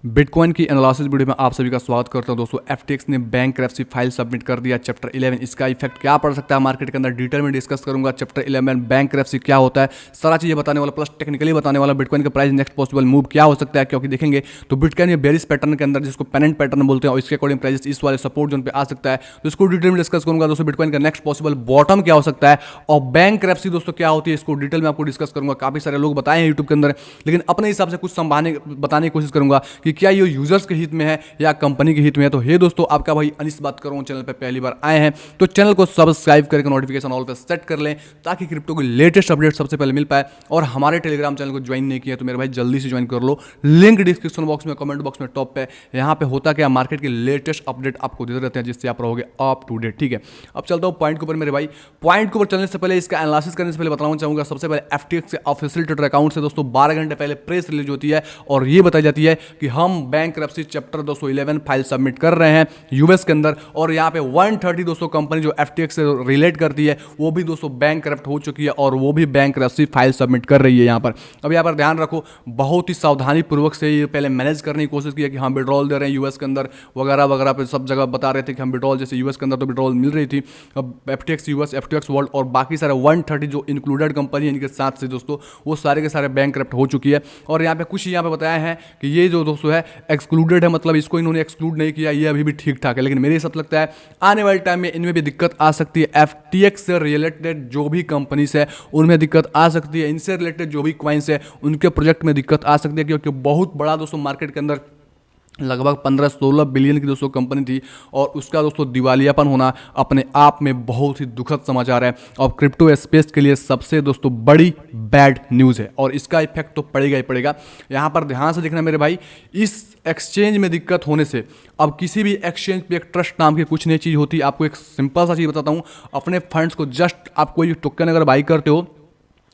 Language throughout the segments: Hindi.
बिटकॉइन की एनालिसिस वीडियो में आप सभी का स्वागत करता हूं दोस्तों। एफटीएक्स ने बैंक्रप्सी फाइल सबमिट कर दिया चैप्टर 11। इसका इफेक्ट क्या पड़ सकता है मार्केट के अंदर डिटेल में डिस्कस करूंगा। चैप्टर 11 बैंक्रप्सी क्या होता है, सारा चीजें बताने वाला, प्लस टेक्निकली बताने वाला। बिटकॉइन का प्राइस नेक्स्ट पॉसिबल मूव क्या हो सकता है, क्योंकि देखेंगे तो बिटकॉइन में बेरिश पैटर्न के अंदर, जिसको पेनेंट पैटर्न बोलते हैं, और इसके अकॉर्डिंग प्राइस इस वाले सपोर्ट जोन पे आ सकता है, तो इसको डिटेल में डिस्कस करूंगा दोस्तों। बिटकॉइन का नेक्स्ट पॉसिबल बॉटम क्या हो सकता है, और बैंक्रप्सी दोस्तों क्या होती है, इसको डिटेल में आपको डिस्कस करूंगा। काफी सारे लोग बताए हैं यूट्यूब के अंदर, लेकिन अपने हिसाब से कुछ बताने की कोशिश करूंगा कि क्या ये यूजर्स के हित में है या कंपनी के हित में है। तो हे दोस्तों, आपका भाई अनिस बात कर रहा हूं। चैनल पे पहली बार आए हैं तो चैनल को सब्सक्राइब करके नोटिफिकेशन ऑल पे सेट कर लें, ताकि क्रिप्टो की लेटेस्ट अपडेट सबसे पहले मिल पाए। और हमारे टेलीग्राम चैनल को ज्वाइन नहीं किया तो मेरे भाई जल्दी से ज्वाइन कर लो, लिंक डिस्क्रिप्शन बॉक्स में, कमेंट बॉक्स में टॉप पे। यहाँ पे होता क्या, मार्केट की लेटेस्ट अपडेट आपको देते रहते हैं, जिससे आप रहोगे अप टू डेट। ठीक है, अब चलता हूँ पॉइंट के ऊपर मेरे भाई। पॉइंट के ऊपर चलने से पहले, इसका एनालिसिस करने से पहले बताना चाहूंगा, सबसे पहले एफटीएक्स के ऑफिशियल ट्विटर अकाउंट से दोस्तों 12 घंटे पहले प्रेस रिलीज होती है, और ये बताई जाती है कि हम बैंक्रप्सी चैप्टर 211 फाइल सबमिट कर रहे हैं यूएस के अंदर। और यहाँ पे 130 दोस्तों कंपनी जो एफटीएक्स से रिलेट करती है, वो भी दोस्तों बैंकरप्ट हो चुकी है, और वो भी बैंक्रप्सी फाइल सबमिट कर रही है यहाँ पर। अब यहाँ पर ध्यान रखो, बहुत ही सावधानी पूर्वक से ये पहले मैनेज करने की कोशिश की है कि हम विड्रॉल दे रहे हैं यूएस के अंदर वगैरह वगैरह पे, सब जगह बता रहे थे कि हम विड्रॉल, जैसे यूएस के अंदर तो विड्रॉल मिल रही थी। अब एफटीएक्स यूएस, एफटीएक्स वर्ल्ड और बाकी सारे 130 जो इंक्लूडेड कंपनी है इनके साथ से दोस्तों, वो सारे के सारे बैंकरप्ट हो चुकी है। और यहाँ पे कुछ यहाँ पे बताया है कि ये जो दोस्तों है एक्सक्लूडेड है, मतलब इसको इन्होंने एक्सक्लूड नहीं किया, ये अभी भी ठीक ठाक है। लेकिन मेरे हिसाब से लगता है आने वाले टाइम में इनमें भी दिक्कत आ सकती है। एफटीएक्स से रिलेटेड जो भी कंपनीज है उनमें दिक्कत आ सकती है, इनसे रिलेटेड जो भी क्वाइंस है उनके प्रोजेक्ट में दिक्कत आ सकती है, क्योंकि बहुत बड़ा दोस्तों मार्केट के अंदर लगभग 15-16 बिलियन की दोस्तों कंपनी थी, और उसका दोस्तों दिवालियापन होना अपने आप में बहुत ही दुखद समाचार है, और क्रिप्टो स्पेस के लिए सबसे दोस्तों बड़ी बैड न्यूज़ है, और इसका इफेक्ट तो पड़ेगा ही पड़ेगा। यहाँ पर ध्यान से देखना मेरे भाई, इस एक्सचेंज में दिक्कत होने से अब किसी भी एक्सचेंज पे एक ट्रस्ट नाम की कुछ नई चीज़ होती है। आपको एक सिंपल सा चीज़ बताता हूँ, अपने फंड्स को जस्ट आप कोई टोकन अगर बाई करते हो,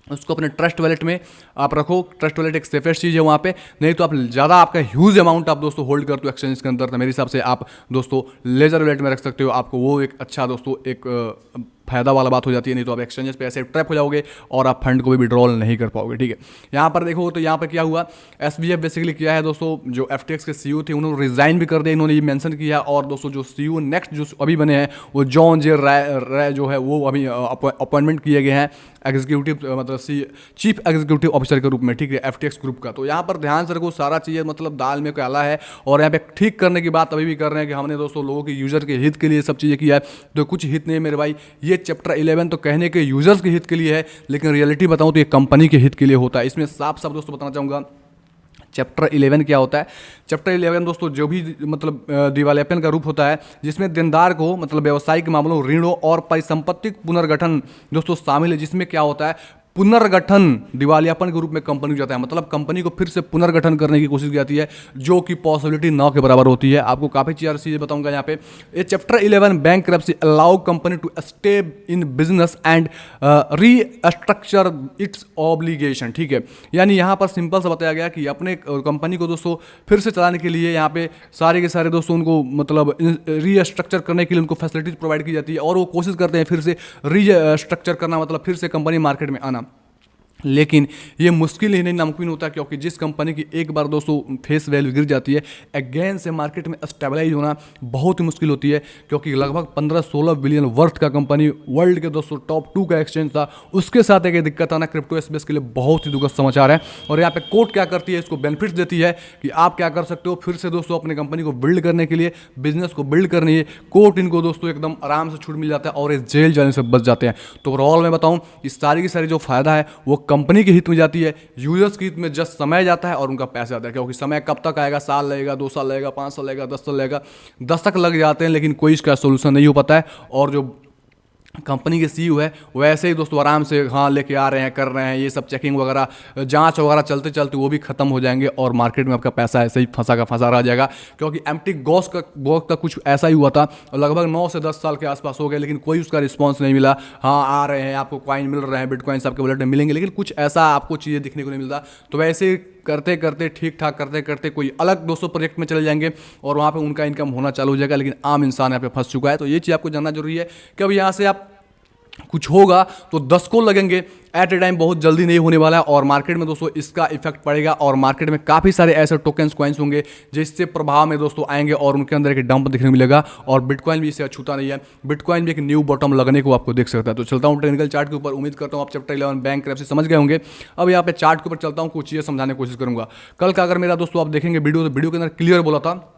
उसको अपने ट्रस्ट वैलेट में आप रखो। ट्रस्ट वैलेट एक सेफेस्ट चीज़ है वहाँ पे, नहीं तो आप ज़्यादा आपका ह्यूज अमाउंट आप दोस्तों होल्ड करते हो एक्सचेंज के अंदर, तो मेरे हिसाब से आप दोस्तों लेजर वैलेट में रख सकते हो। आपको वो एक अच्छा दोस्तों एक फायदा वाला बात हो जाती है, नहीं तो आप एक्सचेंजेस पे ऐसे ट्रैप हो जाओगे और आप फंड को भी विड्रॉल नहीं कर पाओगे। ठीक है, यहाँ पर देखो तो यहाँ पर क्या हुआ, एसबीएफ बेसिकली किया है दोस्तों, जो एफटीएक्स के सीईओ थे उन्होंने रिजाइन भी कर दिया, इन्होंने ये मेंशन किया। और दोस्तों जो सीईओ नेक्स्ट जो अभी बने हैं वो जॉन जे राय जो है, वो अभी अपॉइंटमेंट किए गए हैं एग्जीक्यूटिव, मतलब चीफ एग्जीक्यूटिव ऑफिसर के रूप में। ठीक है, एफटीएक्स ग्रुप का। तो यहाँ पर ध्यान से रखो, सारा चीज़ें मतलब दाल में काला है, और यहाँ पे ठीक करने की बात अभी भी कर रहे हैं कि हमने दोस्तों लोगों के यूजर के हित के लिए सब चीज़ें किया है। तो कुछ हित नहीं मेरे भाई, ये चैप्टर 11 तो कहने के यूजर्स के हित के लिए है, लेकिन रियलिटी बताऊं तो ये कंपनी के हित के लिए होता है। इसमें साफ साफ दोस्तों बताना चाहूँगा चैप्टर 11 क्या होता है। चैप्टर 11 दोस्तों जो भी मतलब दिवालियापन का रूप होता है, जिसमें देनदार को मतलब व्यावसायिक मामलों, ऋणों और परिसंपत्तिक पुनर्गठन दोस्तों शामिल है, जिसमें क्या होता है पुनर्गठन दिवालियापन के रूप में कंपनी को जाता है, मतलब कंपनी को फिर से पुनर्गठन करने की कोशिश की जाती है, जो कि पॉसिबिलिटी 9 के बराबर होती है। आपको काफ़ी चीज़ें बताऊंगा यहाँ पे। ये chapter 11 bankruptcy allow company to stay in business and restructure its obligation. ठीक है, यानी यहाँ पर सिंपल सा बताया गया कि अपने कंपनी को दोस्तों फिर से चलाने के लिए यहाँ पे सारे के सारे दोस्तों उनको मतलब रीस्ट्रक्चर करने के लिए उनको फैसिलिटीज प्रोवाइड की जाती है, और वो कोशिश करते हैं फिर से रीस्ट्रक्चर करना, मतलब फिर से कंपनी मार्केट में आना। लेकिन ये मुश्किल ही नहीं नामुमकिन होता, क्योंकि जिस कंपनी की एक बार दोस्तों फेस वैल्यू गिर जाती है, अगेन से मार्केट में स्टेबलाइज होना बहुत ही मुश्किल होती है, क्योंकि लगभग 15-16 बिलियन वर्थ का कंपनी वर्ल्ड के दोस्तों टॉप 2 का एक्सचेंज था, उसके साथ एक दिक्कत आना क्रिप्टो स्पेस के लिए बहुत ही दुखद समाचार है। और यहाँ पे कोर्ट क्या करती है, इसको बेनिफिट्स देती है कि आप क्या कर सकते हो, फिर से दोस्तों अपनी कंपनी को बिल्ड करने के लिए, बिजनेस को बिल्ड करने के लिए कोर्ट इनको दोस्तों एकदम आराम से छूट मिल जाता है, और ये जेल जाने से बच जाते हैं। तो ओवरऑल मैं बताऊँ, इस सारी की सारी जो फायदा है वो कंपनी के हित में जाती है, यूजर्स के हित में जस्ट समय जाता है और उनका पैसा जाता है, क्योंकि समय कब तक आएगा, साल लगेगा, 2 साल लगेगा, 5 साल लगेगा, 10 साल लगेगा, 10 तक लग जाते हैं, लेकिन कोई इसका सोल्यूशन नहीं हो पाता है। और जो कंपनी के सीईओ है वैसे ही दोस्तों आराम से हाँ लेके आ रहे हैं, कर रहे हैं, ये सब चेकिंग वगैरह जांच वगैरह चलते चलते वो भी खत्म हो जाएंगे, और मार्केट में आपका पैसा ऐसे ही फंसा का फंसा रह जाएगा। क्योंकि एम्प्टी गॉस का बॉक्स का कुछ ऐसा ही हुआ था, लगभग 9 से 10 साल के आसपास हो गए, लेकिन कोई उसका रिस्पॉन्स नहीं मिला। हाँ आ रहे हैं, आपको कॉइन मिल रहे हैं, बिटकॉइंस आपके वॉलेट में मिलेंगे, लेकिन कुछ ऐसा आपको चीज़ें दिखने को नहीं मिलता। तो वैसे करते करते ठीक ठाक करते करते कोई अलग दोस्तों प्रोजेक्ट में चले जाएंगे, और वहाँ पे उनका इनकम होना चालू हो जाएगा, लेकिन आम इंसान यहाँ पे फंस चुका है। तो ये चीज़ आपको जानना जरूरी है कि अब यहाँ से आप कुछ होगा तो 10 को लगेंगे एट ए टाइम, बहुत जल्दी नहीं होने वाला है। और मार्केट में दोस्तों इसका इफेक्ट पड़ेगा और मार्केट में काफ़ी सारे ऐसे टोकन्स कॉइन्स होंगे जिससे प्रभाव में दोस्तों आएंगे और उनके अंदर एक डंप दिखने को मिलेगा। और बिटकॉइन भी इसे अछूता नहीं है, बिटकॉइन भी एक न्यू बॉटम लगने को आपको देख सकता है। तो चलता हूँ टेक्निकल चार्ट के ऊपर, उम्मीद करता हूँ आप चैप्टर 11 बैंक क्रैप्सी समझ गए होंगे। अब यहाँ पे चार्ट के ऊपर चलता हूँ, कुछ चीज़ें समझाने की कोशिश करूँगा। कल का अगर मेरा दोस्तों आप देखेंगे वीडियो, तो वीडियो के अंदर क्लियर बोला था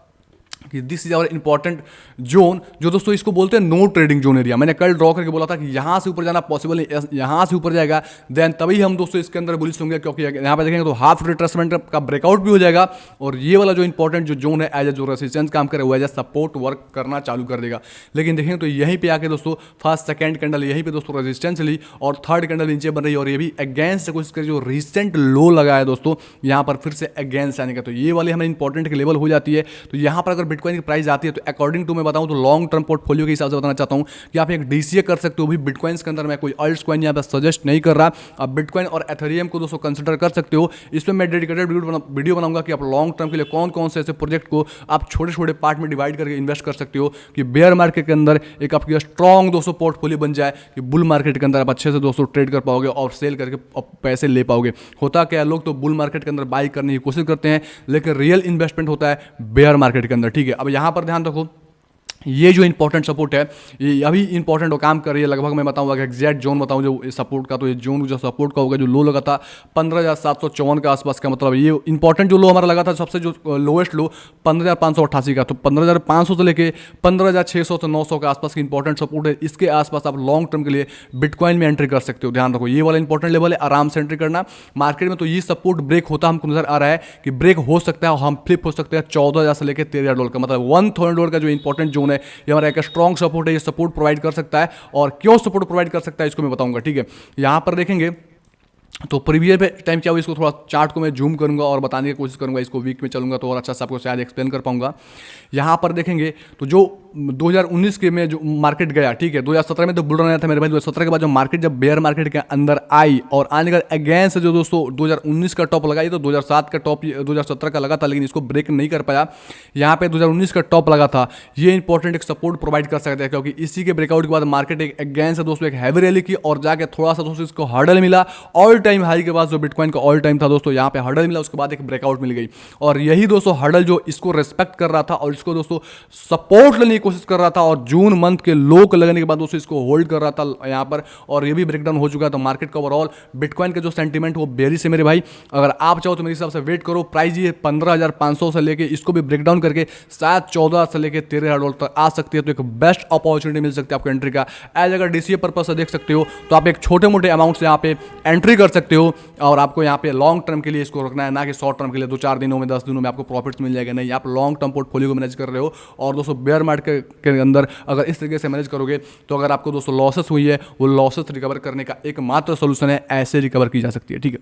कि this is our important zone, जो दोस्तों इसको बोलते हैं नो ट्रेडिंग जोन एरिया। मैंने कल ड्रॉ करके बोला था कि यहाँ से ऊपर जाना पॉसिबल नहीं, यहाँ से ऊपर जाएगा देन तभी हम दोस्तों इसके अंदर बुलिश होंगे, क्योंकि यहाँ पे देखेंगे तो हाफ रिट्रेसमेंट का ब्रेकआउट भी हो जाएगा और ये वाला जो इंपॉर्टेंट जो जोन है एज ए जो रेसिस्टेंस काम करे वो एज ए सपोर्ट वर्क करना चालू कर देगा। लेकिन देखेंगे तो यहीं पे आके दोस्तों फर्स्ट सेकंड कैंडल यहीं पे दोस्तों रेजिस्टेंस ली और थर्ड कैंडल नीचे बन रही है और ये भी अगेंस्ट से कोशिश करी जो रिसेंट लो लगा है दोस्तों यहाँ पर फिर से अगेंस्ट आने का। तो ये वाली हमें इंपॉर्टेंट के लेवल हो जाती है। तो यहाँ पर अगर बिटकॉइन की प्राइस आती है तो अकॉर्डिंग टू मैं बताऊं तो लॉन्ग टर्म पोर्टफोलियो के हिसाब से बताना चाहता हूं कि आप एक डीसीए कर सकते हो भी बिटकॉइंस के अंदर। मैं कोई अल्ट्स कॉइन यहाँ पे सजेस्ट नहीं कर रहा, आप बिटकॉइन और एथेरियम को दोस्तों कंसिडर कर सकते हो। इसमें मैं डेडिकेटेड वीडियो बनाऊंगा कि आप लॉन्ग टर्म के लिए कौन कौन से ऐसे प्रोजेक्ट को आप छोटे छोटे पार्ट में डिवाइड करके इन्वेस्ट कर सकते हो कि बेयर मार्केट के अंदर एक आपकी स्ट्रॉन्ग दोस्तों पोर्टफोलियो बन जाए कि बुल मार्केट के अंदर आप अच्छे से दोस्तों ट्रेड कर पाओगे और सेल करके पैसे ले पाओगे। होता क्या, लोग तो बुल मार्केट के अंदर बाई करने की कोशिश करते हैं लेकिन रियल इन्वेस्टमेंट होता है बेयर मार्केट के अंदर। ठीक है, अब यहाँ पर ध्यान रखो, ये जो इंपॉर्टेंट सपोर्ट है ये अभी इंपॉर्टेंट काम कर रही है। लगभग मैं बताऊंगा कि एग्जैक्ट जोन बताऊं जो सपोर्ट का, तो ये जोन जो सपोर्ट का होगा जो लो लगा था 15,754 के आसपास का, मतलब ये इंपॉर्टेंट जो लो हमारा लगा था सबसे जो लोएस्ट लो 15,588 का, तो 15,500 से लेके 15,600 से 900 के आसपास की इंपॉर्टेंट सपोर्ट है। इसके आसपास आप लॉन्ग टर्म के लिए बिटकॉइन में एंट्री कर सकते हो। ध्यान रखो ये वाला इंपॉर्टेंट लेवल है, आराम से एंट्री करना। मार्केट में तो ये सपोर्ट ब्रेक होता हमको नजर आ रहा है कि ब्रेक हो सकता है और हम फ्लिप हो सकते हैं 14,000 से लेकर 13,000 का, मतलब $1,000 का जो इंपॉर्टेंट जोन है ये हमारा एक स्ट्रॉन्ग सपोर्ट है। ये सपोर्ट प्रोवाइड कर सकता है और क्यों सपोर्ट प्रोवाइड कर सकता है इसको मैं बताऊंगा। ठीक है, यहां पर देखेंगे तो प्रीवियस टाइम क्या हुआ, इसको थोड़ा चार्ट को मैं जूम करूंगा और बताने की कोशिश करूंगा। इसको वीक में चलूंगा तो और अच्छा से आपको शायद एक्सप्लेन कर पाऊंगा। यहां पर देखेंगे तो जो 2019 के में जो मार्केट गया, ठीक है 2017 में तो बुल रन आया था मेरे भाई। 2017 के बाद जो मार्केट जब बेयर मार्केट के अंदर आई और आने का अगेंस्ट जो दोस्तों 2019 का टॉप लगाई, तो 2007 का टॉप 2017 का लगा था लेकिन इसको ब्रेक नहीं कर पाया। यहाँ पे 2019 का टॉप लगा था, ये इंपॉर्टेंट एक सपोर्ट प्रोवाइड कर सकता है क्योंकि इसी के ब्रेकआउट के बाद मार्केट एक अगेंस्ट दोस्तों एक हैवी रैली की और जाके थोड़ा सा दोस्तों इसको हर्डल मिला। ऑल टाइम हाई के बाद जो बिटकॉइन का ऑल टाइम था दोस्तों यहाँ पे हर्डल मिला, उसके बाद एक ब्रेकआउट मिल गई और यही दोस्तों हर्डल जो इसको रेस्पेक्ट कर रहा था और इसको दोस्तों सपोर्ट लेने की कोशिश कर रहा था और जून मंथ के लो को लगने के बाद दोस्तों इसको होल्ड कर रहा था यहाँ पर और ये भी ब्रेकडाउन हो चुका है। तो मार्केट का ओवरऑल बिटकॉइन का जो सेंटीमेंट वो बेरिश है मेरे भाई। अगर आप चाहो तो मेरे हिसाब से वेट करो, प्राइस ये 15,500 से लेके इसको भी ब्रेकडाउन करके शायद 14 से लेके 13,000 तक आ सकती है। तो एक बेस्ट अपॉर्चुनिटी मिल सकती है आपको एंट्री का। एज अगर डीसीए पर्पज से देख सकते हो तो आप एक छोटे मोटे अमाउंट से यहाँ पे एंट्री कर सकते हो और आपको यहाँ पे लॉन्ग टर्म के लिए इसको रखना है, ना कि शॉर्ट टर्म के लिए 2-4 दिनों में 10 दिनों में आपको प्रॉफिट्स मिल जाएगा। नहीं, आप लॉन्ग टर्म पोर्टफोलियो को मैनेज कर रहे हो और दोस्तों बेयर मार्केट के अंदर अगर इस तरीके से मैनेज करोगे तो अगर आपको दोस्तों लॉसेस हुई है वो लॉसेस रिकवर करने का एकमात्र सोल्यूशन है, ऐसे रिकवर की जा सकती है। ठीक है,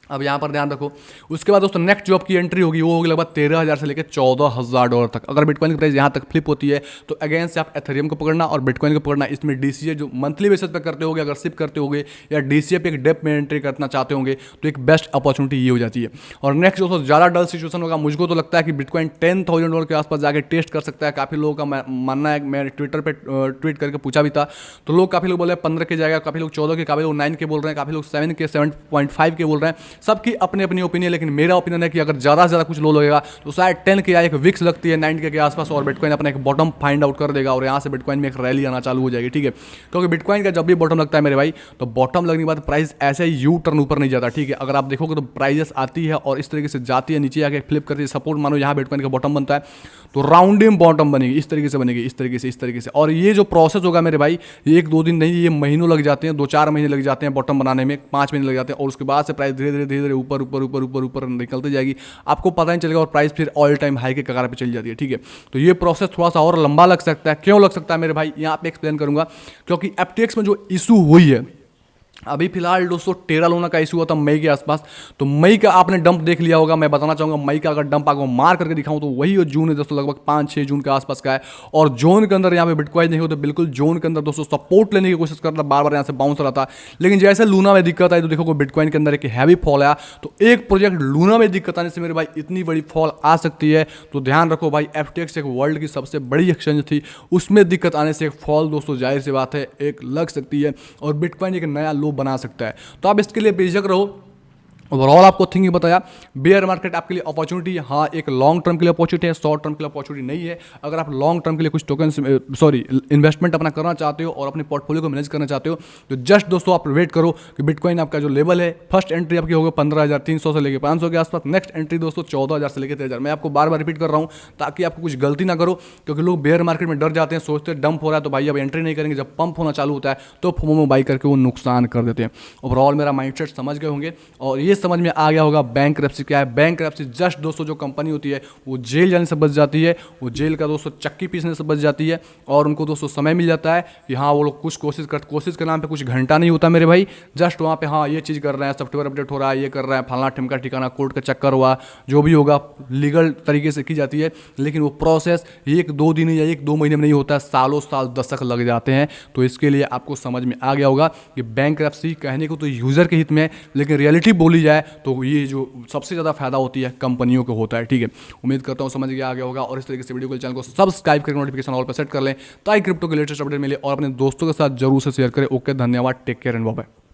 अब यहाँ पर ध्यान रखो। उसके बाद दोस्तों नेक्स्ट जो आपकी एंट्री होगी वो होगी लगभग 13,000 से लेकर $14,000 तक। अगर बिटकॉइन की प्राइस यहाँ तक फ्लिप होती है तो अगेंस्ट से आप एथेरियम को पकड़ना और बिटकॉइन को पकड़ना। इसमें डीसीए जो मंथली बेसिस पे करते होगे, अगर सिप करते होगे या डीसीए पे एक डेप में एंट्री करना चाहते होंगे तो एक बेस्ट अपॉर्चुनिटी ये हो जाती है। और नेक्स्ट दोस्तों ज़्यादा डल सिचुएशन होगा, मुझको तो लगता है कि बिटकॉइन $10,000 के आसपास जाकर टेस्ट कर सकता है। काफ़ी लोगों का मानना है, मैं ट्विटर पर ट्वीट करके पूछा भी था तो लोग काफ़ी लोग बोल रहे हैं 15 के जाएगा, काफ़ी लोग 14 के, काफ़ी लोग 9 के बोल रहे हैं, काफ़ी लोग 7 के 7.5 के बोल रहे हैं। सबकी अपने अपनी ओपिनियन, लेकिन मेरा ओपिनियन है कि अगर ज़्यादा से ज़्यादा कुछ लो लगेगा तो शायद 10 के या एक विक्स लगती है 9 के आसपास और बिटकॉइन अपना एक बॉटम फाइंड आउट कर देगा और यहाँ से बिटकॉइन में एक रैली आना चालू हो जाएगी। ठीक है, क्योंकि बिटकॉइन का जब भी बॉटम लगता है मेरे भाई तो बॉटम लगने के बाद प्राइस ऐसे ही यू टर्न ऊपर नहीं जाता। ठीक है, अगर आप देखोगे तो प्राइजेस आती है और इस तरीके से जाती है नीचे आके फ्लिप करती है। सपोर्ट मानो यहाँ बिटकॉइन का बॉटम बनता है तो राउंडिंग बॉटम बनेगी, इस तरीके से बनेगी, इस तरीके से, इस तरीके से। और ये जो प्रोसेस होगा मेरे भाई ये 1-2 दिन नहीं, ये महीनों लग जाते हैं, 2-4 महीने लग जाते हैं बॉटम बनाने में, 5 महीने लग जाते हैं और उसके बाद से प्राइस धीरे धीरे ऊपर ऊपर ऊपर ऊपर ऊपर निकलती जाएगी, आपको पता नहीं चलेगा और प्राइस फिर ऑल टाइम हाई के कगार पे चली जाती है। ठीक है, तो ये प्रोसेस थोड़ा सा और लंबा लग सकता है। क्यों लग सकता है मेरे भाई, यहाँ पे एक्सप्लेन करूंगा। क्योंकि एफटीएक्स में जो इशू हुई है अभी फिलहाल दोस्तों टेरा लूना का इशू हुआ था मई के आसपास, तो मई का आपने डंप देख लिया होगा। मैं बताना चाहूंगा मई का अगर डंप आपको मार करके दिखाऊं तो वही जून है दोस्तों, लगभग 5-6 जून के आसपास का है। और जोन के अंदर यहाँ पे बिटकॉइन नहीं हो तो बिल्कुल जोन के अंदर दोस्तों सपोर्ट लेने की कोशिश करता, बार बार यहाँ से बाउंस रहा था। लेकिन जैसे लूना में दिक्कत आई तो देखो बिटकॉइन के अंदर एक हैवी फॉल आया। तो एक प्रोजेक्ट लूना में दिक्कत आने से मेरे भाई इतनी बड़ी फॉल आ सकती है। तो ध्यान रखो भाई, FTX एक वर्ल्ड की सबसे बड़ी एक्सचेंज थी, उसमें दिक्कत आने से एक फॉल दोस्तों जाहिर सी बात है एक लग सकती है, और बिटकॉइन एक नया लो बना सकता है। तो आप इसके लिए बेझिझक रहो। ओवरऑल आपको थिंकिंग बताया, बेयर मार्केट आपके लिए अपॉर्चुनिटी है, हाँ एक लॉन्ग टर्म के लिए अपॉर्चुनिटी है, शॉर्ट टर्म के लिए अपॉर्चुनिटी नहीं है। अगर आप लॉन्ग टर्म के लिए कुछ टोकन इन्वेस्टमेंट अपना करना चाहते हो और अपने पोर्टफोलियो को मैनेज करना चाहते हो तो जस्ट दोस्तों आप वेट करो कि बिटकॉइन आपका जो लेवल है, फर्स्ट एंट्री आपकी होगी 15,300 से लेकर 500 के आसपास, नेक्स्ट एंट्री दोस्तों 14,000 से लेकर 13,000। मैं आपको बार बार रिपीट कर रहा हूँ ताकि आपको कुछ गलती ना करो, क्योंकि लोग बेयर मार्केट में डर जाते हैं, सोचते हैं डंप हो रहा है तो भाई अब एंट्री नहीं करेंगे। जब पंप होना चालू होता है तो फोमो में बाई करके वो नुकसान कर देते हैं। ओवरऑल मेरा माइंडसेट समझ गए होंगे और ये समझ में आ गया होगा बैंकरप्सी क्या है। बैंकरप्सी जस्ट दोस्तों जो कंपनी होती है वो जेल जाने से बच जाती है, वो जेल का दोस्तों चक्की पीसने से बच जाती है, और उनको दोस्तों समय मिल जाता है कि हाँ वो लोग कुछ कोशिश के नाम पे कुछ घंटा नहीं होता मेरे भाई, जस्ट वहाँ पे हाँ ये चीज़ कर रहे हैं, सॉफ्टवेयर अपडेट हो रहा है, ये कर रहा है, फलाना ठिमका ठिकाना, कोर्ट का चक्कर हुआ, जो भी होगा लीगल तरीके से की जाती है। लेकिन वो प्रोसेस 1-2 दिन या 1-2 महीने में नहीं होता है, सालों साल दशक लग जाते हैं। तो इसके लिए आपको समझ में आ गया होगा कि बैंकरप्सी कहने को तो यूज़र के हित में है, लेकिन रियलिटी बोली जाए तो ये जो सबसे ज़्यादा फायदा होती है कंपनियों को होता है। ठीक है, उम्मीद करता हूँ समझ आ गया होगा। और इस तरीके से वीडियो को चैनल को सब्सक्राइब करके नोटिफिकेशन ऑल पर सेट कर लें ताकि क्रिप्टो के लेटेस्ट अपडेट मिले और अपने दोस्तों के साथ जरूर से शेयर करें। ओके, धन्यवाद, take care and bye bye.